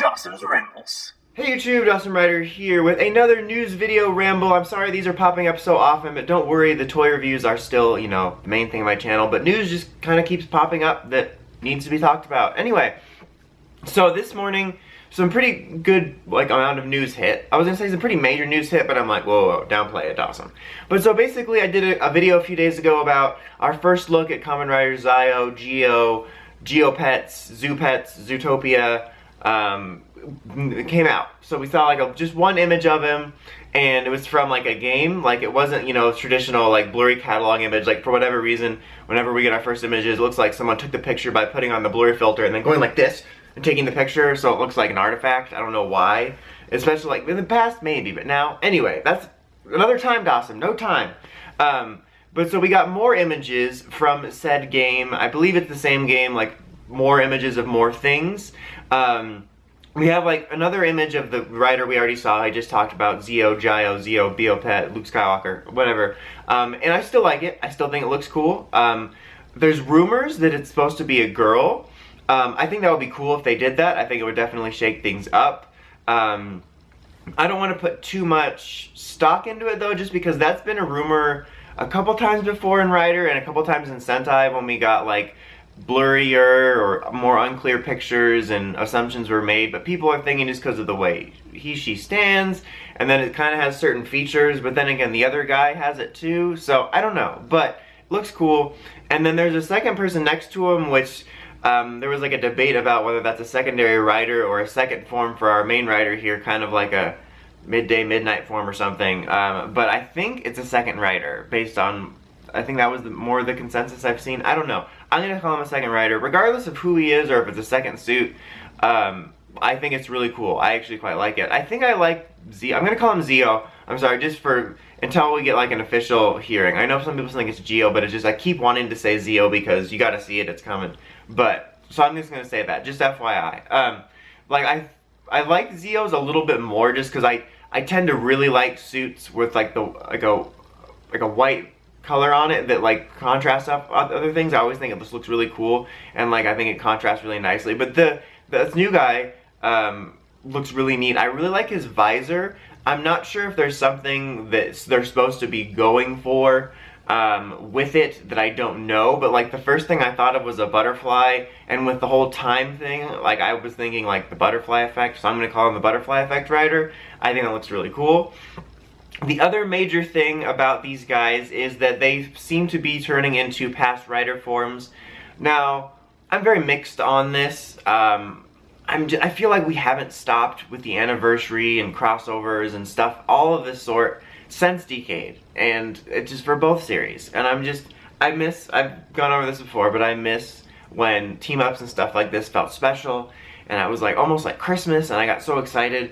Dawson's Rambles. Hey YouTube, Dawson Rider here with another news video ramble. I'm sorry these are popping up so often, but don't worry, the toy reviews are still, the main thing of my channel, but news just kind of keeps popping up that needs to be talked about. Anyway, so this morning, some pretty good, amount of news hit. I was gonna say some pretty major news hit, but I'm like, whoa, downplay it, Dawson. But so basically, I did a video a few days ago about our first look at Kamen Rider Zi-O, Zi-O, Geopets, Zoopets, Zootopia. It came out. So we saw just one image of him, and it was from a game. It wasn't, traditional blurry catalog image. For whatever reason, whenever we get our first images, it looks like someone took the picture by putting on the blurry filter and then going like this and taking the picture, so it looks like an artifact. I don't know why. Especially in the past, maybe, but now, anyway, that's another time, Dawson. No time. But so we got more images from said game. I believe it's the same game, more images of more things. We have another image of the rider we already saw. I just talked about Zi-O, Zi-O, Zi-O, Beopet, Luke Skywalker, whatever. And I still like it. I still think it looks cool. There's rumors that it's supposed to be a girl. I think that would be cool if they did that. I think it would definitely shake things up. I don't want to put too much stock into it though, just because that's been a rumor a couple times before in Rider and a couple times in Sentai when we got blurrier or more unclear pictures and assumptions were made, but people are thinking just because of the way she stands, and then it kind of has certain features, but then again the other guy has it too, so I don't know, but it looks cool. And then there's a second person next to him, which there was a debate about whether that's a secondary rider or a second form for our main rider here, kind of like a midday midnight form or something, but I think it's a second rider based on, I think that was more the consensus I've seen. I don't know. I'm going to call him a second rider. Regardless of who he is or if it's a second suit, I think it's really cool. I actually quite like it. I think I like Z. I'm going to call him Zi-O. I'm sorry, just for, until we get an official hearing. I know some people think it's Zi-O, but it's just, I keep wanting to say Zi-O because you got to see it, it's coming. But, so I'm just going to say that, just FYI. I like Zi-O's a little bit more just because I tend to really like suits with a white color on it that contrasts up other things. I always think it just looks really cool, and I think it contrasts really nicely. But this new guy looks really neat. I really like his visor. I'm not sure if there's something that they're supposed to be going for with it that I don't know, but the first thing I thought of was a butterfly, and with the whole time thing, I was thinking the butterfly effect, so I'm gonna call him the butterfly effect rider. I think that looks really cool. The other major thing about these guys is that they seem to be turning into past rider forms. Now, I'm very mixed on this. I feel like we haven't stopped with the anniversary and crossovers and stuff, all of this sort, since Decade, and it's just for both series. And I've gone over this before, but I miss when team-ups and stuff like this felt special, and I was almost like Christmas, and I got so excited.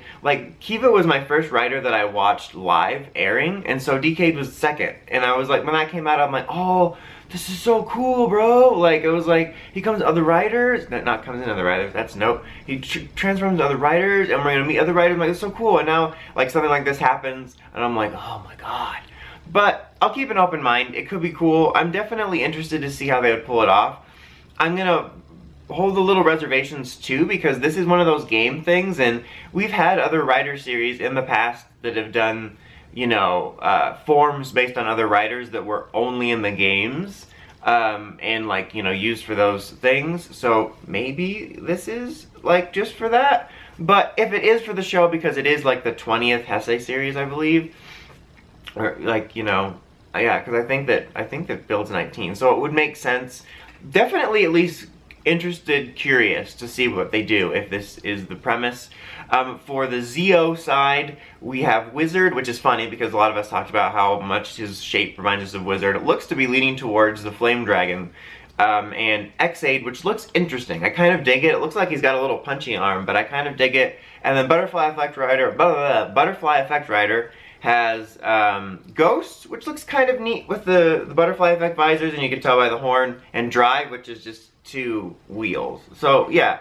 Kiva was my first rider that I watched live airing, and so Decade was second, and I was when that came out, I'm oh, this is so cool, bro. It was he comes to other riders, not comes in other riders, that's nope. He transforms to other riders, and we're gonna meet other riders. I'm it's so cool. And now, something like this happens, and I'm oh my god. But I'll keep an open mind. It could be cool. I'm definitely interested to see how they would pull it off. I'm gonna hold a little reservations too, because this is one of those game things, and we've had other rider series in the past that have done forms based on other riders that were only in the games, and used for those things. So maybe this is just for that. But if it is for the show, because it is the 20th Heisei series, I believe, or yeah, because I think that builds 19, so it would make sense. Definitely at least interested, curious to see what they do if this is the premise. For the Zi-O side, we have Wizard, which is funny because a lot of us talked about how much his shape reminds us of Wizard. It looks to be leaning towards the Flame Dragon. And X-Aid, which looks interesting. I kind of dig it. It looks like he's got a little punchy arm, but I kind of dig it. And then Butterfly Effect Rider has Ghost, which looks kind of neat with the Butterfly Effect visors, and you can tell by the horn, and Drive, which is just 2 wheels. So yeah,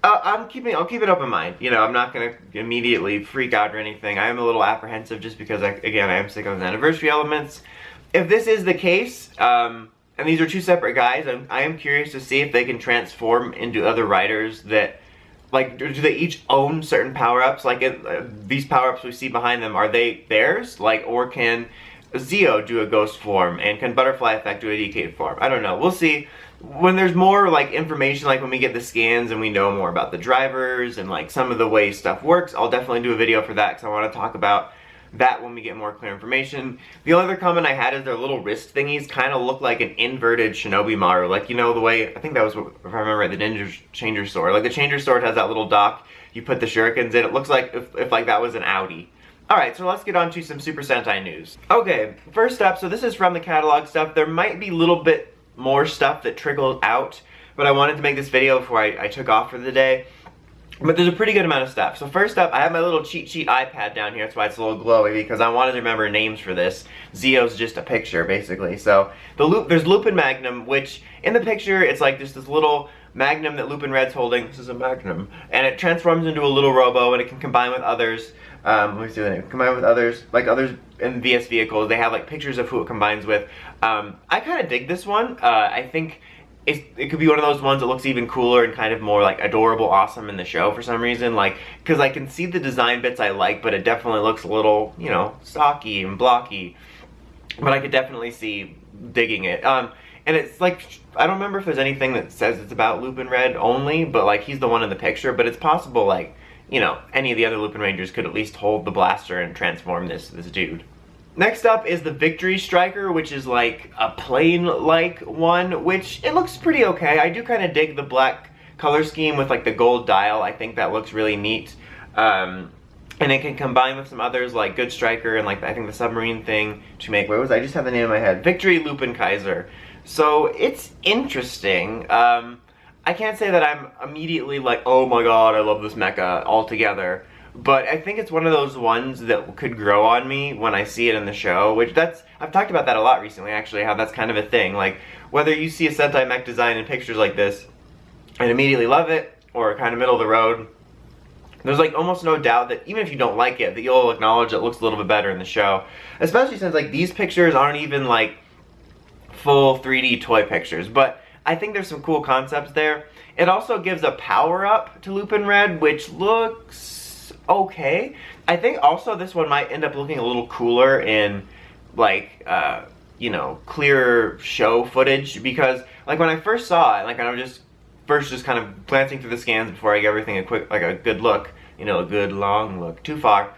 I'll keep it open mind. I'm not gonna immediately freak out or anything. I am a little apprehensive just because I am sick of the anniversary elements. If this is the case, and these are 2 separate guys, I am curious to see if they can transform into other riders that like, do they each own certain power-ups? Like, these power-ups we see behind them, are they theirs? Like, or can Zi-O do a ghost form, and can Butterfly Effect do a decayed form? I don't know. We'll see. When there's more, like, information, like when we get the scans and we know more about the drivers and, like, some of the way stuff works, I'll definitely do a video for that because I want to talk about that when we get more clear information. The only other comment I had is their little wrist thingies kind of look like an inverted Shinobi Maru. Like, you know, the way, I think that was, if I remember right, the Ninja Changer Sword. Like, the Changer Sword has that little dock, you put the shurikens in. It looks like if like, that was an Audi. Alright, so let's get on to some Super Sentai news. Okay, first up, so this is from the catalog stuff. There might be a little bit more stuff that trickled out, but I wanted to make this video before I took off for the day. But there's a pretty good amount of stuff. So first up, I have my little cheat sheet iPad down here. That's why it's a little glowy, because I wanted to remember names for this. Zi-O's just a picture, basically. So there's Lupin Magnum, which in the picture, it's like just this little Magnum that Lupin Red's holding. This is a Magnum. And it transforms into a little robo, and it can combine with others. Let me see the name. Combine with others, like others in VS vehicles. They have like pictures of who it combines with. I kind of dig this one. I think it could be one of those ones that looks even cooler and kind of more like adorable, awesome in the show for some reason. Like, because I can see the design bits I like, but it definitely looks a little, you know, stocky and blocky. But I could definitely see digging it. And it's like, I don't remember if there's anything that says it's about Lupin Red only, but like he's the one in the picture. But it's possible, like, you know, any of the other Lupin Rangers could at least hold the blaster and transform this dude. Next up is the Victory Striker, which is like a plane-like one, which it looks pretty okay. I do kind of dig the black color scheme with like the gold dial. I think that looks really neat. And it can combine with some others like Good Striker and like I think the submarine thing to make, what was I just have the name in my head? Victory Lupin Kaiser. So it's interesting. I can't say that I'm immediately like, oh my god, I love this mecha altogether. But I think it's one of those ones that could grow on me when I see it in the show, which I've talked about that a lot recently actually, how that's kind of a thing. Like, whether you see a Sentai mech design in pictures like this and immediately love it, or kind of middle of the road, there's like almost no doubt that even if you don't like it, that you'll acknowledge it looks a little bit better in the show. Especially since like these pictures aren't even like full 3D toy pictures, but I think there's some cool concepts there. It also gives a power-up to Lupin Red, which looks okay. I think also this one might end up looking a little cooler in like you know, clearer show footage, because like when I first saw it, like I was just kind of glancing through the scans before I gave everything a quick, like a good look, you know, a good long look, too far.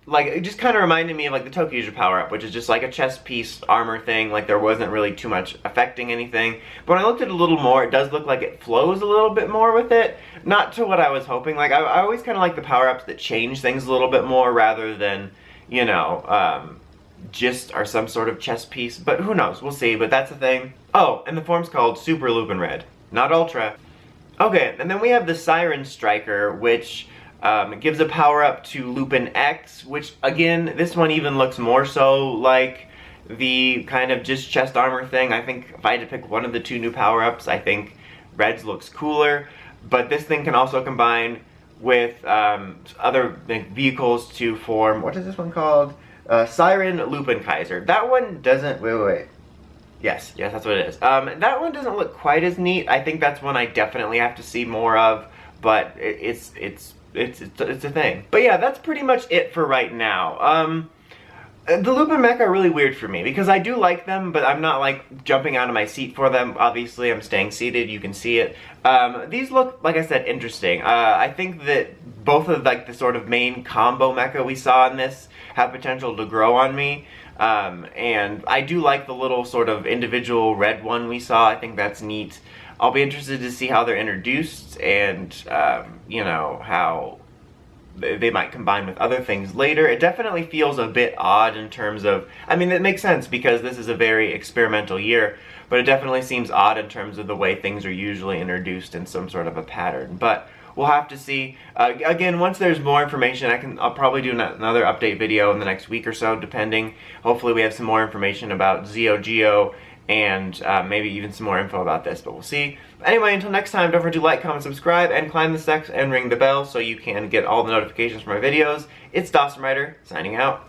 Like it just kind of reminded me of like the Toku power-up, which is just like a chest piece armor thing. Like there wasn't really too much affecting anything. But when I looked at it a little more, it does look like it flows a little bit more with it. Not to what I was hoping. Like I always kind of like the power-ups that change things a little bit more rather than, you know, just are some sort of chest piece. But who knows? We'll see. But that's the thing. Oh, and the form's called Super Lupin Red, not Ultra. Okay, and then we have the Siren Striker, which it gives a power-up to Lupin X, which, again, this one even looks more so like the kind of just chest armor thing. I think if I had to pick one of the two new power-ups, I think Red's looks cooler. But this thing can also combine with other vehicles to form, what is this one called? Siren LupinKaiser. That one doesn't, wait. Yes, that's what it is. That one doesn't look quite as neat. I think that's one I definitely have to see more of, but it's a thing. But yeah, that's pretty much it for right now. The Lupin Mech are really weird for me, because I do like them, but I'm not like jumping out of my seat for them. Obviously, I'm staying seated, you can see it. These look, like I said, interesting. I think that both of like the sort of main combo mecha we saw in this have potential to grow on me. And I do like the little sort of individual red one we saw. I think that's neat. I'll be interested to see how they're introduced and, you know, how they might combine with other things later. It definitely feels a bit odd in terms of, I mean, it makes sense because this is a very experimental year, but it definitely seems odd in terms of the way things are usually introduced in some sort of a pattern. But we'll have to see. Again, once there's more information, I'll probably do another update video in the next week or so, depending. Hopefully we have some more information about Zi-O, Zi-O, and maybe even some more info about this, but we'll see. Anyway, until next time, don't forget to like, comment, subscribe, and climb the steps and ring the bell so you can get all the notifications for my videos. It's Dawson Rider, signing out.